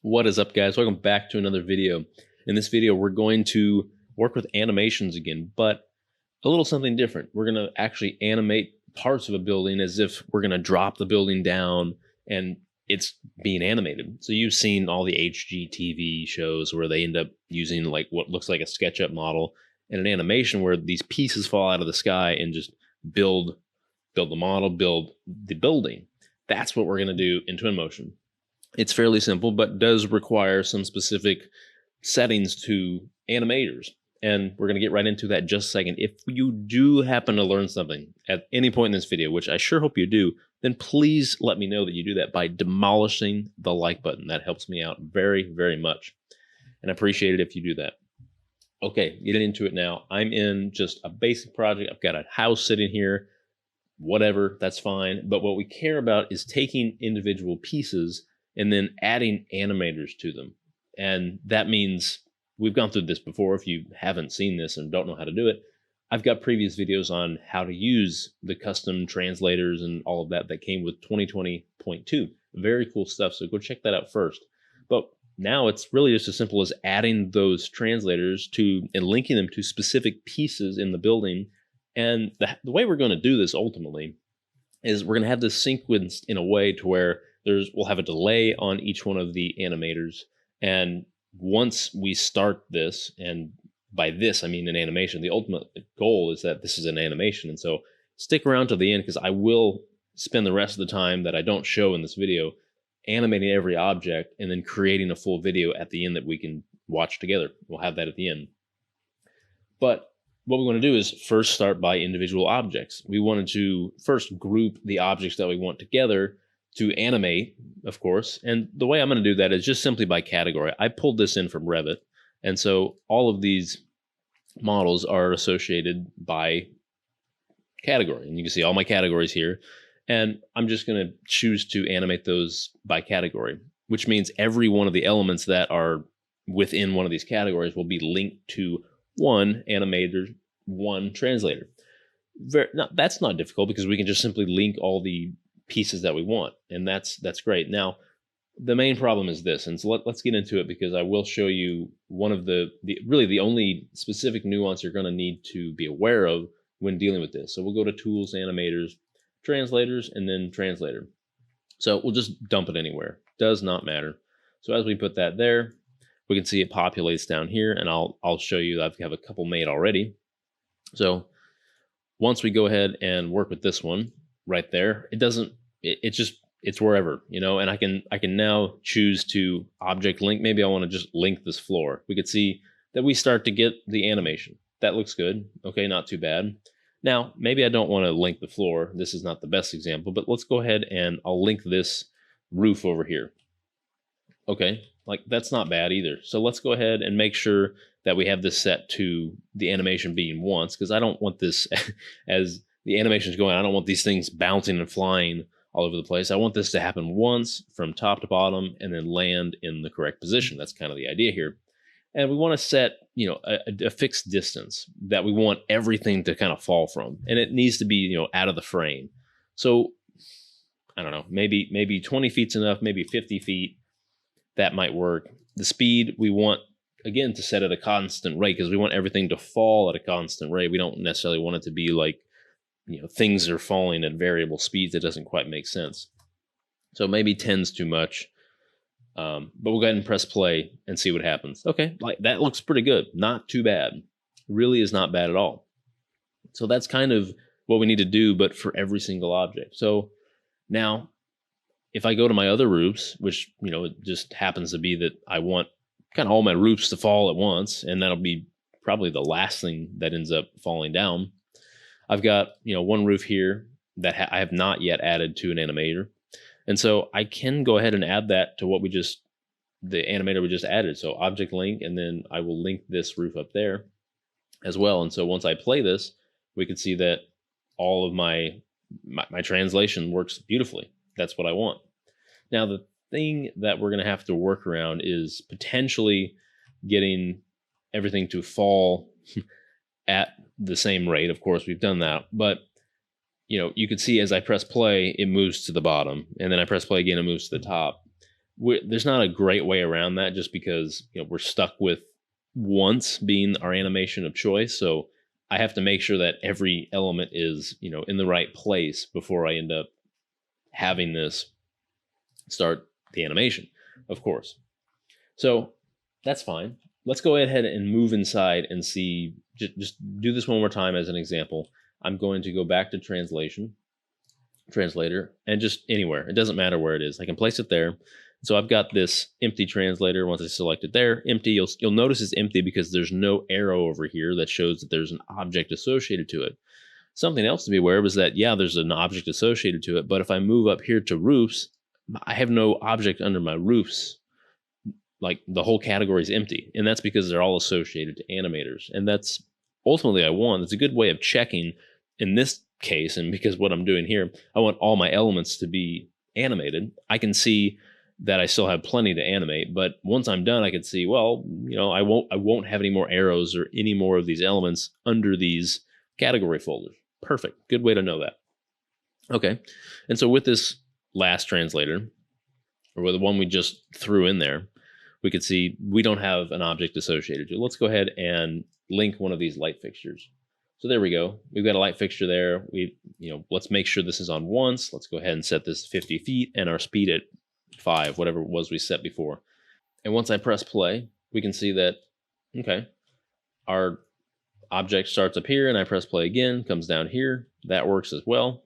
What is up, guys? Welcome back to another video. In this video, we're going to work with animations again, but a little something different. We're going to actually animate parts of a building as if we're going to drop the building down and it's being animated. So you've seen all the HGTV shows where they end up using like what looks like a SketchUp model and an animation where these pieces fall out of the sky and just build the model, build the building. That's what we're going to do in Twinmotion. It's fairly simple, but does require some specific settings to animators. And we're going to get right into that in just a second. If you do happen to learn something at any point in this video, which I sure hope you do, then please let me know that you do that by demolishing the like button. That helps me out very, very much. And I appreciate it if you do that. Okay, getting into it now. I'm in just a basic project. I've got a house sitting here, whatever, that's fine. But what we care about is taking individual pieces and then adding animators to them. And that means we've gone through this before. If you haven't seen this and don't know how to do it, I've got previous videos on how to use the custom translators and all of that that came with 2020.2. Very cool stuff. So go check that out first. But now it's really just as simple as adding those translators to and linking them to specific pieces in the building. And the way we're going to do this ultimately is we're going to have this sequenced in a way to where we'll have a delay on each one of the animators. And once we start this, and by this I mean an animation, the ultimate goal is that this is an animation. And so stick around to the end, because I will spend the rest of the time that I don't show in this video animating every object and then creating a full video at the end that we can watch together. We'll have that at the end. But what we want to do is first start by individual objects. We wanted to first group the objects that we want together to animate, of course. And the way I'm going to do that is just simply by category. I pulled this in from Revit. And so all of these models are associated by category. And you can see all my categories here. And I'm just going to choose to animate those by category, which means every one of the elements that are within one of these categories will be linked to one animator, one translator. That's not difficult, because we can just simply link all the pieces that we want, and that's great. Now, the main problem is this, and so let's get into it, because I will show you one of really the only specific nuance you're going to need to be aware of when dealing with this. So we'll go to Tools, Animators, Translators, and then Translator. So we'll just dump it anywhere. Does not matter. So as we put that there, we can see it populates down here, and I'll show you that I have a couple made already. So once we go ahead and work with this one right there, it's wherever, and I can now choose to object link. Maybe I want to just link this floor. We could see that we start to get the animation. That looks good. Okay, not too bad. Now, maybe I don't want to link the floor. This is not the best example, but let's go ahead and I'll link this roof over here. Okay, like that's not bad either. So let's go ahead and make sure that we have this set to the animation being once, because I don't want this as the animation is going, I don't want these things bouncing and flying all over the place. I want this to happen once from top to bottom and then land in the correct position. That's kind of the idea here. And we want to set, a fixed distance that we want everything to kind of fall from. And it needs to be, out of the frame. So I don't know, maybe 20 feet's enough, maybe 50 feet. That might work. The speed we want, again, to set at a constant rate, because we want everything to fall at a constant rate. We don't necessarily want it to be like, things are falling at variable speeds. That doesn't quite make sense. So maybe 10's too much. But we'll go ahead and press play and see what happens. Okay, like that looks pretty good. Not too bad. Really is not bad at all. So that's kind of what we need to do, but for every single object. So now, if I go to my other roofs, which, it just happens to be that I want kind of all my roofs to fall at once, and that'll be probably the last thing that ends up falling down. I've got, one roof here that I have not yet added to an animator. And so I can go ahead and add that to the animator we just added. So object link, and then I will link this roof up there as well. And so once I play this, we can see that all of my translation works beautifully. That's what I want. Now, the thing that we're going to have to work around is potentially getting everything to fall at the same rate. Of course, we've done that, but you could see as I press play, it moves to the bottom, and then I press play again, it moves to the top. there's not a great way around that, just because we're stuck with once being our animation of choice. So I have to make sure that every element is in the right place before I end up having this start the animation, of course. So that's fine. Let's go ahead and move inside and see. Just do this one more time as an example. I'm going to go back to translator, and just anywhere. It doesn't matter where it is. I can place it there. So I've got this empty translator. Once I select it there, empty, you'll notice it's empty because there's no arrow over here that shows that there's an object associated to it. Something else to be aware of is that, yeah, there's an object associated to it, but if I move up here to roofs, I have no object under my roofs. Like, the whole category is empty, and that's because they're all associated to animators. And that's ultimately I want. It's a good way of checking in this case, and because what I'm doing here, I want all my elements to be animated. I can see that I still have plenty to animate, but once I'm done, I can see, well, I won't have any more arrows or any more of these elements under these category folders. Perfect. Good way to know that. Okay. And so with this last translator, or with the one we just threw in there, we could see we don't have an object associated to it. Let's go ahead and link one of these light fixtures. So there we go. We've got a light fixture there. Let's make sure this is on once. Let's go ahead and set this 50 feet and our speed at 5, whatever it was we set before. And once I press play, we can see that, okay, our object starts up here, and I press play again, comes down here. That works as well.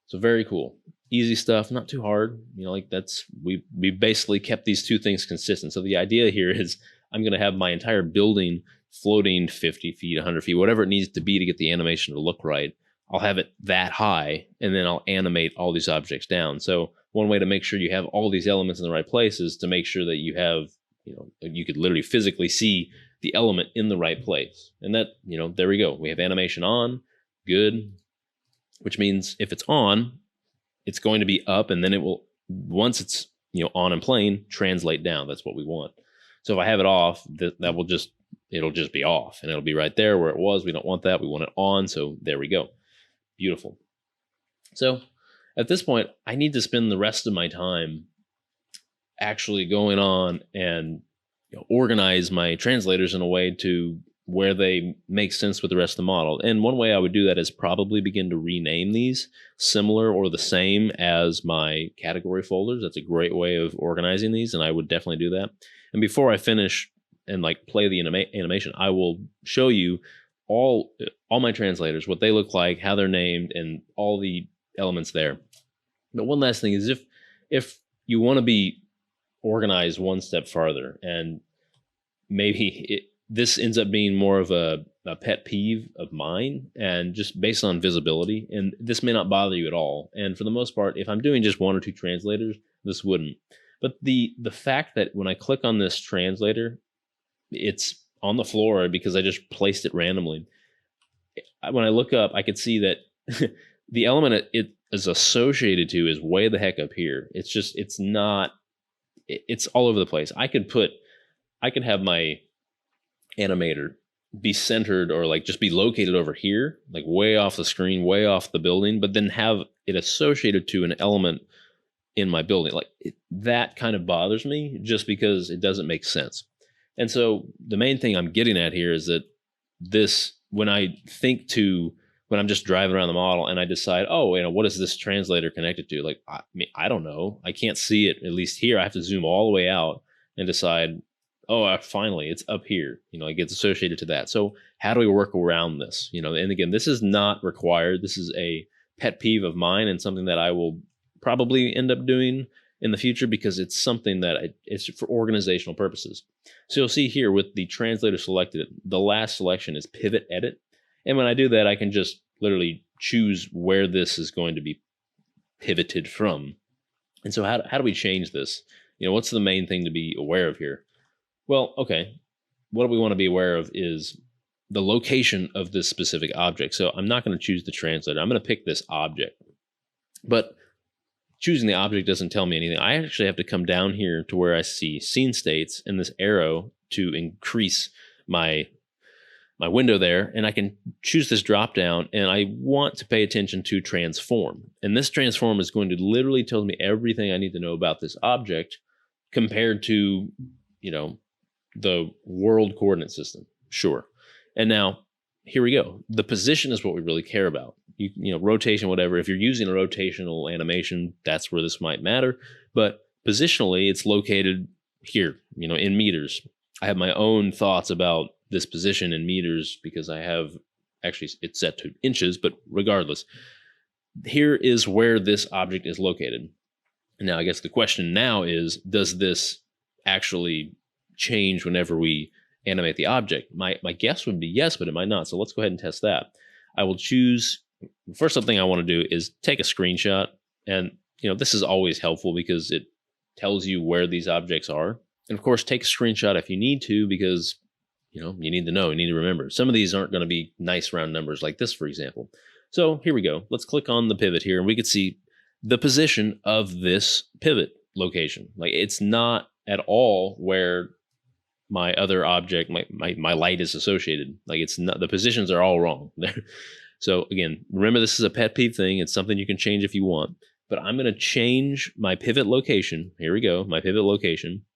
So very cool. Easy stuff, not too hard. We basically kept these two things consistent. So the idea here is I'm going to have my entire building floating 50 feet, 100 feet, whatever it needs to be to get the animation to look right. I'll have it that high, and then I'll animate all these objects down. So one way to make sure you have all these elements in the right place is to make sure that you have, you could literally physically see the element in the right place. And that, there we go. We have animation on, good, which means if it's on, it's going to be up, and then it will, once it's, on and playing, translate down. That's what we want. So if I have it off, it'll just be off, and it'll be right there where it was. We don't want that. We want it on. So there we go. Beautiful. So at this point, I need to spend the rest of my time actually going on and organize my translators in a way to where they make sense with the rest of the model. And one way I would do that is probably begin to rename these similar or the same as my category folders. That's a great way of organizing these, and I would definitely do that. And before I finish and play the animation, I will show you all my translators, what they look like, how they're named, and all the elements there. But one last thing is, if you want to be organized one step farther, and maybe this ends up being more of a pet peeve of mine, and just based on visibility, and this may not bother you at all. And for the most part, if I'm doing just one or two translators, this wouldn't. But the fact that when I click on this translator, it's on the floor because I just placed it randomly. When I look up, I could see that the element it is associated to is way the heck up here. It's all over the place. I could have my animator be centered or just be located over here, way off the screen, way off the building, but then have it associated to an element in my building. That kind of bothers me just because it doesn't make sense. And so the main thing I'm getting at here is that when I'm just driving around the model and I decide, what is this translator connected to? I don't know. I can't see it, at least here. I have to zoom all the way out and decide, finally, it's up here. It gets associated to that. So how do we work around this? And again, this is not required. This is a pet peeve of mine and something that I will probably end up doing in the future because it's something that it's for organizational purposes. So you'll see here with the translator selected, the last selection is pivot edit. And when I do that, I can just literally choose where this is going to be pivoted from. And so how do we change this? What's the main thing to be aware of here? Well, okay, what we want to be aware of is the location of this specific object. So I'm not going to choose the translator. I'm going to pick this object. But choosing the object doesn't tell me anything. I actually have to come down here to where I see scene states and this arrow to increase my my window there, and I can choose this drop down, and I want to pay attention to transform. And this transform is going to literally tell me everything I need to know about this object compared to, the world coordinate system. Sure. And now here we go. The position is what we really care about. Rotation, whatever. If you're using a rotational animation, that's where this might matter. But positionally, it's located here, in meters. I have my own thoughts about this position in meters because I have actually it's set to inches, but regardless, here is where this object is located. Now, I guess the question now is, does this actually change whenever we animate the object? My guess would be yes, but it might not. So let's go ahead and test that. I will choose, first thing I want to do is take a screenshot. And, this is always helpful because it tells you where these objects are. And of course, take a screenshot if you need to, because, you need to know, you need to remember. Some of these aren't going to be nice round numbers like this, for example. So here we go. Let's click on the pivot here, and we can see the position of this pivot location. Like, it's not at all where my other object, my light is associated. Like, it's not, the positions are all wrong there. So again, remember, this is a pet peeve thing. It's something you can change if you want, but I'm going to change my pivot location. Here we go. My pivot location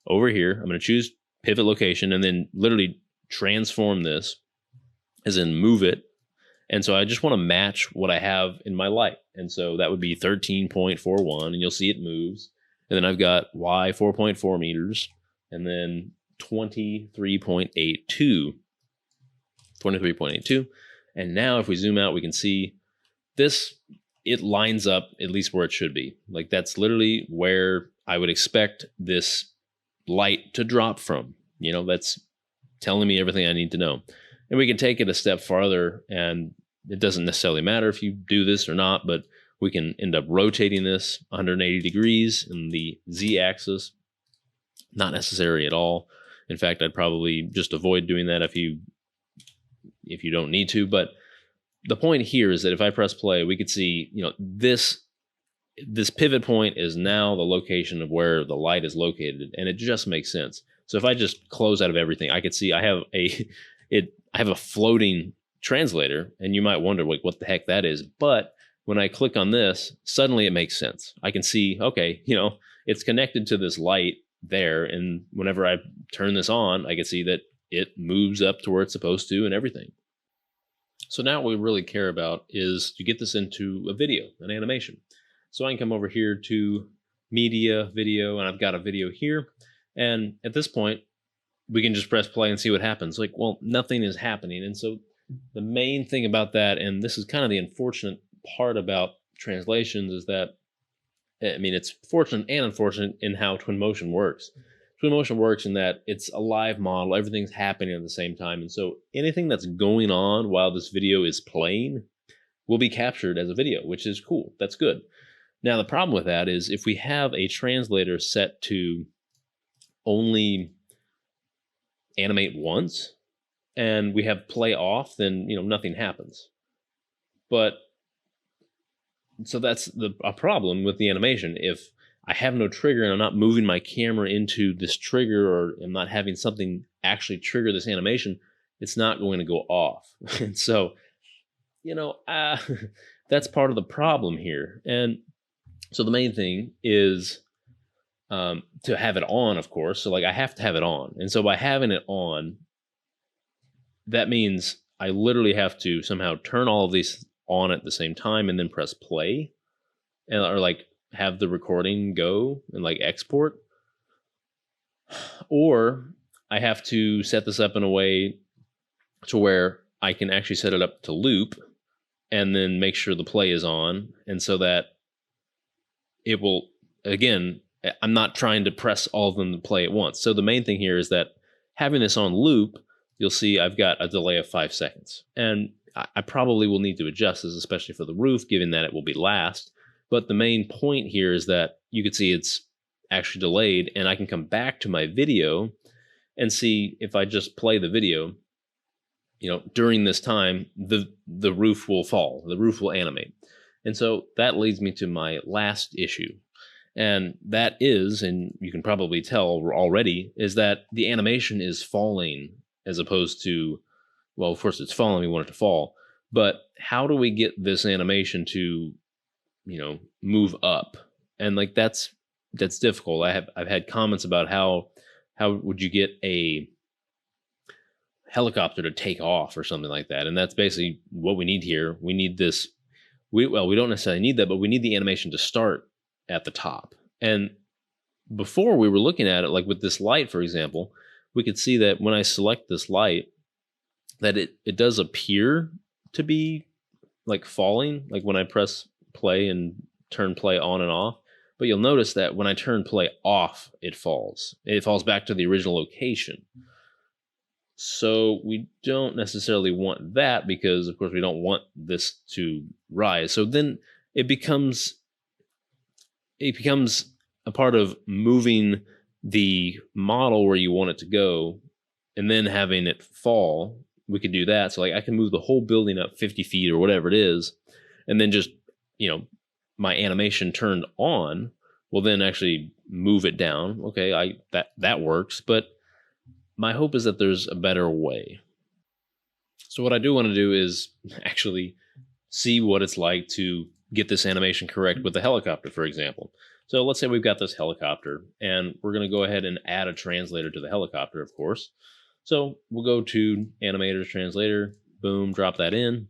over here. I'm going to choose pivot location and then literally transform this, as in move it. And so I just want to match what I have in my light. And so that would be 13.41, and you'll see it moves. And then I've got Y 4.4 meters, and then 23.82. And now if we zoom out, we can see this, it lines up at least where it should be. Like, that's literally where I would expect this light to drop from. That's telling me everything I need to know. And we can take it a step farther, and it doesn't necessarily matter if you do this or not, but we can end up rotating this 180 degrees in the Z-axis. Not necessary at all. In fact, I'd probably just avoid doing that if you don't need to. But the point here is that if I press play, we could see, this pivot point is now the location of where the light is located, and it just makes sense. So if I just close out of everything, I could see I have a floating translator, and you might wonder, like, what the heck that is. But when I click on this, suddenly it makes sense. I can see, okay, it's connected to this light there, and whenever I turn this on, I can see that it moves up to where it's supposed to and everything. So now what we really care about is to get this into a video, an animation. So I can come over here to media, video, and I've got a video here. And at this point, we can just press play and see what happens. Like, well, nothing is happening. And so the main thing about that, and this is kind of the unfortunate part about translations, is that, it's fortunate and unfortunate in how Twinmotion works. Twinmotion works in that it's a live model. Everything's happening at the same time. And so anything that's going on while this video is playing will be captured as a video, which is cool. That's good. Now, the problem with that is if we have a translator set to only animate once and we have play off, then, nothing happens. But so that's a problem with the animation. If I have no trigger and I'm not moving my camera into this trigger, or I'm not having something actually trigger this animation, it's not going to go off. And so, that's part of the problem here. And so the main thing is to have it on, of course. So, like, I have to have it on. And so by having it on, that means I literally have to somehow turn all of these on at the same time and then press play, or like have the recording go and like export. Or I have to set this up in a way to where I can actually set it up to loop and then make sure the play is on. And so that it will, again, I'm not trying to press all of them to play at once. So the main thing here is that having this on loop, you'll see I've got a delay of 5 seconds. And I probably will need to adjust this, especially for the roof, given that it will be last. But the main point here is that you can see it's actually delayed, and I can come back to my video and see if I just play the video, during this time, the roof will fall, the roof will animate. And so that leads me to my last issue. And that is, and you can probably tell already, is that the animation is falling as opposed to well, of course it's falling, we want it to fall, but how do we get this animation to, move up? And like that's difficult. I've had comments about how would you get a helicopter to take off or something like that, and that's basically what we need here. We need this. We don't necessarily need that, but we need the animation to start at the top. And before we were looking at it, like with this light, for example, we could see that when I select this light, that it does appear to be like falling, like when I press play and turn play on and off. But you'll notice that when I turn play off, it falls. It falls back to the original location. So we don't necessarily want that because, of course, we don't want this to rise. So then it becomes a part of moving the model where you want it to go and then having it fall. We could do that. So like I can move the whole building up 50 feet or whatever it is, and then just, my animation turned on will then actually move it down. Okay, that works, but my hope is that there's a better way. So what I do want to do is actually see what it's like to get this animation correct with the helicopter, for example. So let's say we've got this helicopter, and we're going to go ahead and add a translator to the helicopter, of course. So we'll go to animators, translator, boom, drop that in,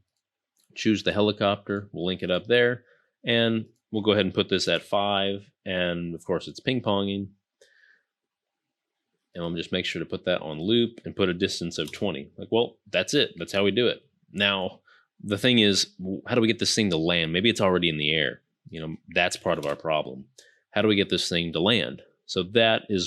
choose the helicopter, we'll link it up there, and we'll go ahead and put this at 5, and of course it's ping-ponging. And I'll just make sure to put that on loop and put a distance of 20. Like, well, that's it. That's how we do it. Now, the thing is, how do we get this thing to land? Maybe it's already in the air. That's part of our problem. How do we get this thing to land? So that's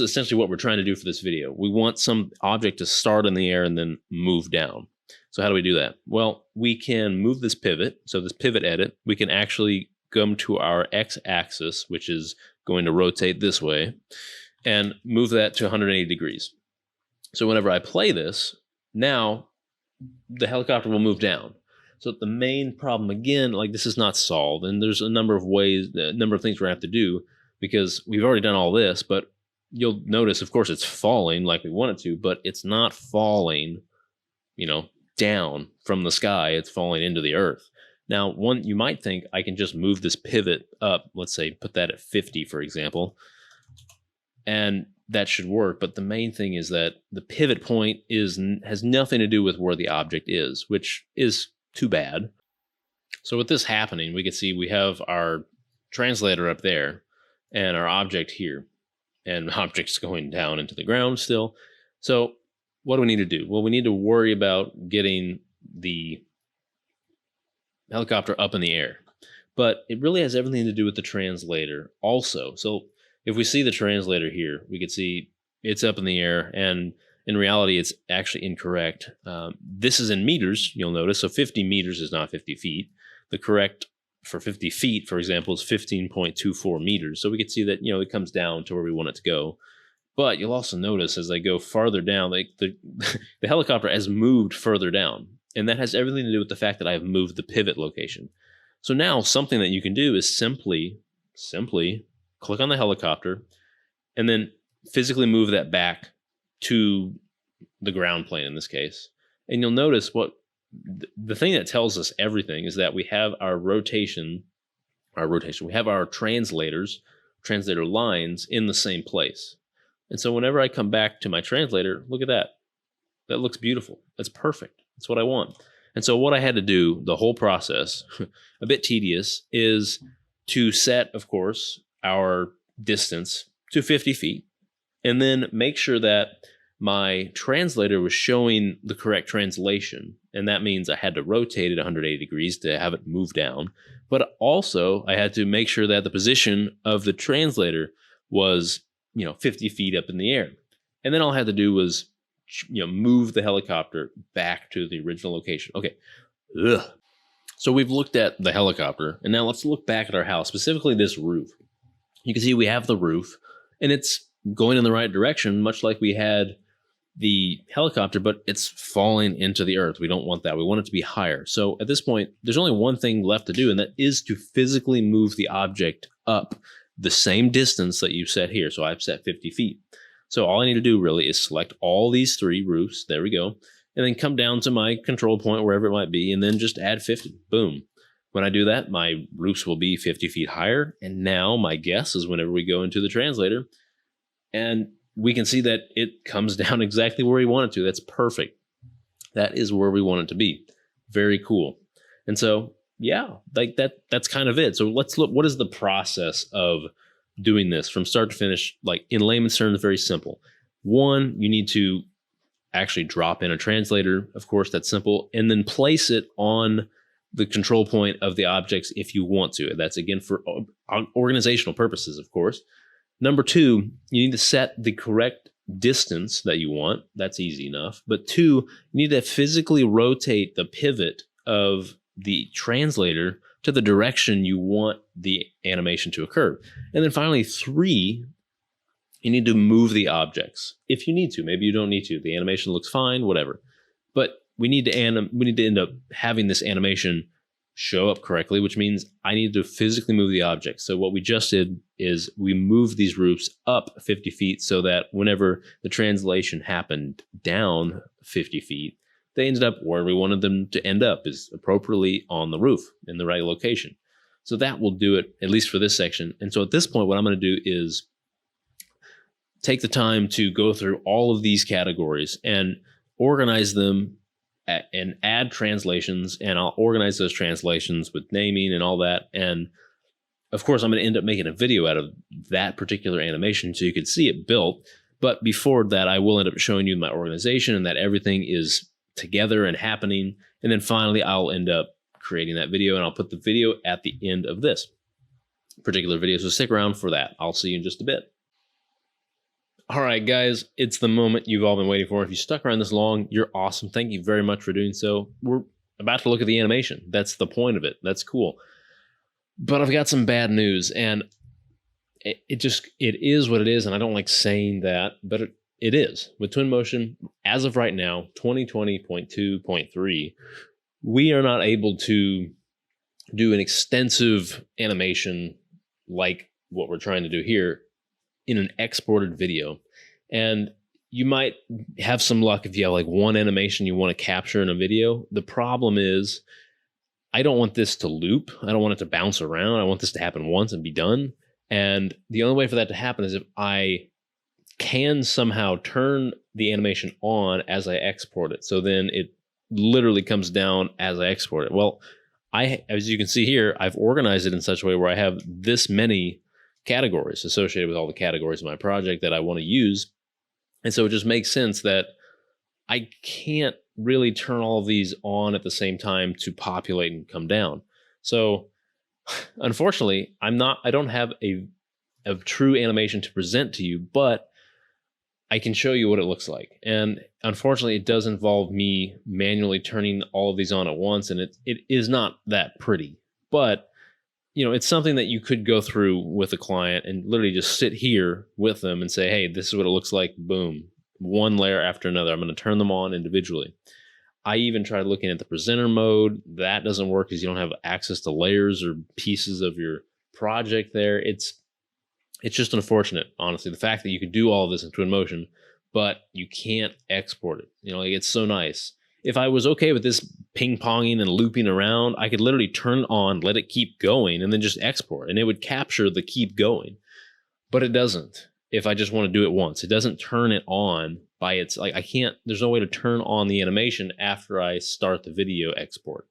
essentially what we're trying to do for this video. We want some object to start in the air and then move down. So how do we do that? Well, we can move this pivot. So this pivot edit, we can actually come to our x-axis, which is going to rotate this way, and move that to 180 degrees. So whenever I play this, now the helicopter will move down. So the main problem, again, like this is not solved, and there's a number of ways, a number of things we're going to have to do because we've already done all this, but you'll notice, of course, it's falling like we want it to, but it's not falling, down from the sky. It's falling into the earth. Now, you might think I can just move this pivot up, let's say, put that at 50, for example, and that should work. But the main thing is that the pivot point has nothing to do with where the object is, which is too bad. So with this happening, we can see we have our translator up there and our object here, and objects going down into the ground still. So what do we need to do? Well, we need to worry about getting the helicopter up in the air, but it really has everything to do with the translator also. So if we see the translator here, we can see it's up in the air, and in reality, it's actually incorrect. This is in meters, you'll notice. So 50 meters is not 50 feet. The correct for 50 feet, for example, is 15.24 meters. So we can see that, it comes down to where we want it to go. But you'll also notice as I go farther down, like the helicopter has moved further down. And that has everything to do with the fact that I have moved the pivot location. So now something that you can do is simply click on the helicopter and then physically move that back to the ground plane in this case. And you'll notice the thing that tells us everything is that we have our rotation, we have our translator lines in the same place. And so whenever I come back to my translator, look at that. That looks beautiful. That's perfect. That's what I want. And so what I had to do, the whole process, a bit tedious, is to set, of course, our distance to 50 feet, and then make sure that my translator was showing the correct translation. And that means I had to rotate it 180 degrees to have it move down. But also I had to make sure that the position of the translator was, 50 feet up in the air. And then all I had to do was, move the helicopter back to the original location. Okay. So we've looked at the helicopter, and now let's look back at our house, specifically this roof. You can see we have the roof, and it's going in the right direction, much like we had the helicopter, but it's falling into the earth. We don't want that. We want it to be higher. So at this point, there's only one thing left to do, and that is to physically move the object up the same distance that you set here. So I've set 50 feet. So all I need to do really is select all these 3 roofs. There we go. and then come down to my control point, wherever it might be, and then just add 50. Boom. When I do that, my roofs will be 50 feet higher. And now my guess is whenever we go into the translator, and we can see that it comes down exactly where we want it to. That's perfect. That is where we want it to be. Very cool. And so, yeah, like that's kind of it. So let's look, what is the process of doing this from start to finish? Like in layman's terms, very simple. One, you need to actually drop in a translator. Of course, that's simple. And then place it on the control point of the objects if you want to. That's again for organizational purposes, of course. Number two, you need to set the correct distance that you want. That's easy enough. But two, you need to physically rotate the pivot of the translator to the direction you want the animation to occur. And then finally, three, you need to move the objects if you need to. Maybe you don't need to. The animation looks fine, whatever. But we need to end up having this animation show up correctly, which means I need to physically move the object. So what we just did is we moved these roofs up 50 feet so that whenever the translation happened down 50 feet, they ended up where we wanted them to end up, is appropriately on the roof in the right location. So that will do it, at least for this section. And so at this point, what I'm going to do is take the time to go through all of these categories and organize them and add translations, and I'll organize those translations with naming and all that. And of course, I'm going to end up making a video out of that particular animation so you can see it built. But before that, I will end up showing you my organization and that everything is together and happening. And then finally, I'll end up creating that video, and I'll put the video at the end of this particular video. So stick around for that. I'll see you in just a bit. All right, guys, it's the moment you've all been waiting for. If you stuck around this long, you're awesome. Thank you very much for doing so. We're about to look at the animation. That's the point of it. That's cool. But I've got some bad news, and it is what it is, and I don't like saying that, but it is. With Twinmotion, as of right now, 2020.2.3, we are not able to do an extensive animation like what we're trying to do here in an exported video. And you might have some luck if you have like one animation you want to capture in a video. The problem is I don't want this to loop. I don't want it to bounce around. I want this to happen once and be done. And the only way for that to happen is if I can somehow turn the animation on as I export it. So then it literally comes down as I export it. Well, as you can see here, I've organized it in such a way where I have this many categories associated with all the categories of my project that I want to use. And so it just makes sense that I can't really turn all of these on at the same time to populate and come down. So unfortunately, I don't have a true animation to present to you, but I can show you what it looks like. And unfortunately, it does involve me manually turning all of these on at once, and it is not that pretty. But it's something that you could go through with a client and literally just sit here with them and say, hey, this is what it looks like. Boom. One layer after another. I'm going to turn them on individually. I even tried looking at the presenter mode. That doesn't work because you don't have access to layers or pieces of your project there. It's just unfortunate, honestly, the fact that you could do all of this in Twinmotion, but you can't export it. It's so nice. If I was okay with this ping-ponging and looping around, I could literally turn it on, let it keep going, and then just export, and it would capture the keep going. But it doesn't. If I just want to do it once, it doesn't turn it on by its, like, I can't, there's no way to turn on the animation after I start the video export.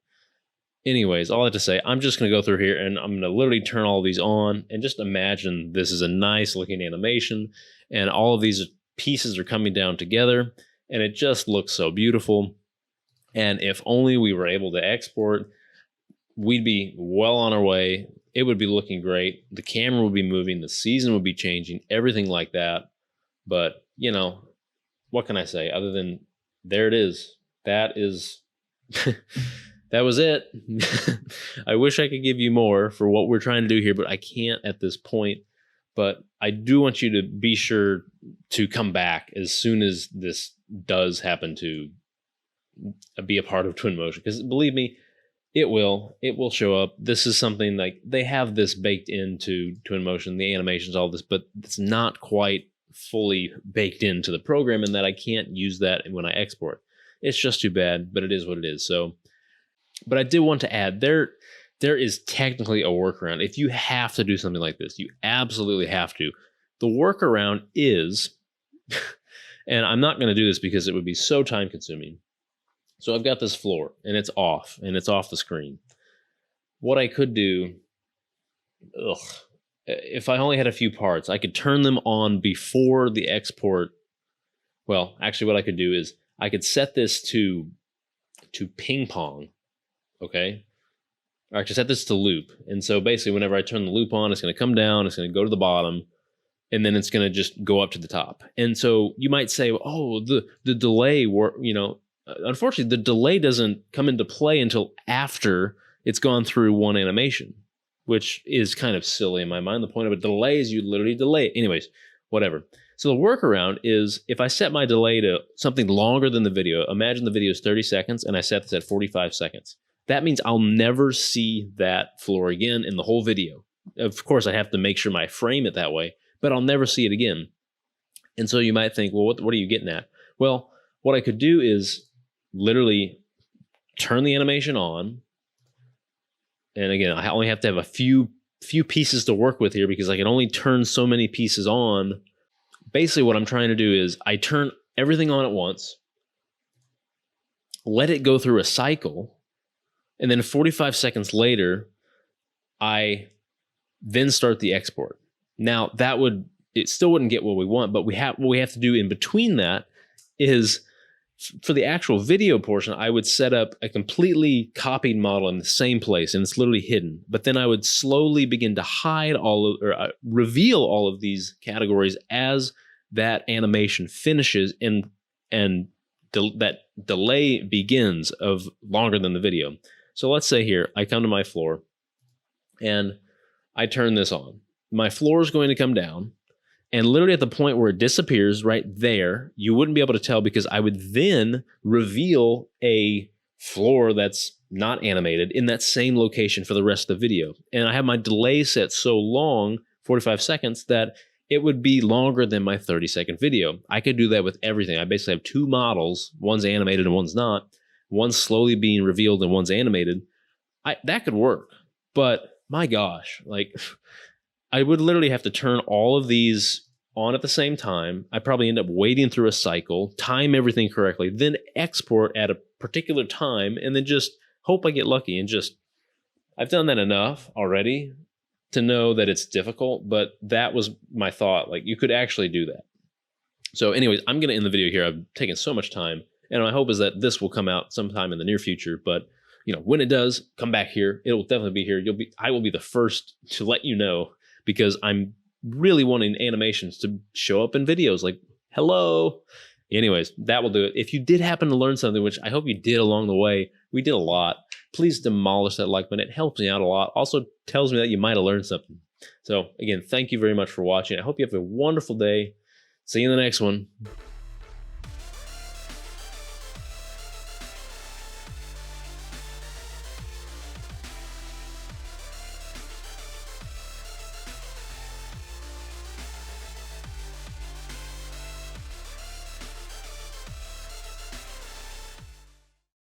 Anyways, all I have to say, I'm just going to go through here and I'm going to literally turn all these on and just imagine this is a nice looking animation and all of these pieces are coming down together and it just looks so beautiful. And if only we were able to export, we'd be well on our way. It would be looking great. The camera would be moving. The season would be changing, everything like that. But, what can I say other than there it is? That is, that was it. I wish I could give you more for what we're trying to do here, but I can't at this point. But I do want you to be sure to come back as soon as this does happen to be a part of Twinmotion, because believe me, it will show up. This is something like they have this baked into Twinmotion, the animations, all this, but it's not quite fully baked into the program in that I can't use that when I export. It's just too bad, but it is what it is. So, but I did want to add there is technically a workaround. If you have to do something like this, you absolutely have to. The workaround is, and I'm not going to do this because it would be so time consuming. So I've got this floor and it's off the screen. What I could do, if I only had a few parts, I could turn them on before the export. Well, actually what I could do is I could set this to ping pong, okay? Or I could set this to loop. And so basically whenever I turn the loop on, it's going to come down, it's going to go to the bottom, and then it's going to just go up to the top. And so you might say, oh, the delay, unfortunately, the delay doesn't come into play until after it's gone through one animation, which is kind of silly in my mind. The point of a delay is you literally delay it. Anyways, whatever. So the workaround is if I set my delay to something longer than the video, imagine the video is 30 seconds and I set this at 45 seconds. That means I'll never see that floor again in the whole video. Of course, I have to make sure I frame it that way, but I'll never see it again. And so you might think, well, what are you getting at? Well, what I could do is literally turn the animation on. And again, I only have to have a few pieces to work with here because I can only turn so many pieces on. Basically, what I'm trying to do is I turn everything on at once, let it go through a cycle, and then 45 seconds later, I then start the export. Now, it still wouldn't get what we want, but what we have to do in between that is, for the actual video portion, I would set up a completely copied model in the same place, and it's literally hidden. But then I would slowly begin to hide reveal all of these categories as that animation finishes and that delay begins of longer than the video. So let's say here, I come to my floor and I turn this on. My floor is going to come down. And literally at the point where it disappears right there, you wouldn't be able to tell because I would then reveal a floor that's not animated in that same location for the rest of the video. And I have my delay set so long, 45 seconds, that it would be longer than my 30-second video. I could do that with everything. I basically have two models. One's animated and one's not. One's slowly being revealed and one's animated. That could work. But my gosh, I would literally have to turn all of these on at the same time. I probably end up waiting through a cycle, time everything correctly, then export at a particular time, and then just hope I get lucky. And I've done that enough already to know that it's difficult, but that was my thought. You could actually do that. So anyways, I'm going to end the video here. I've taken so much time, and my hope is that this will come out sometime in the near future. But when it does, come back here. It will definitely be here. I will be the first to let you know, because I'm really wanting animations to show up in videos. Hello. Anyways, that will do it. If you did happen to learn something, which I hope you did along the way, we did a lot, please demolish that like button. It helps me out a lot. Also tells me that you might have learned something. So again, thank you very much for watching. I hope you have a wonderful day. See you in the next one.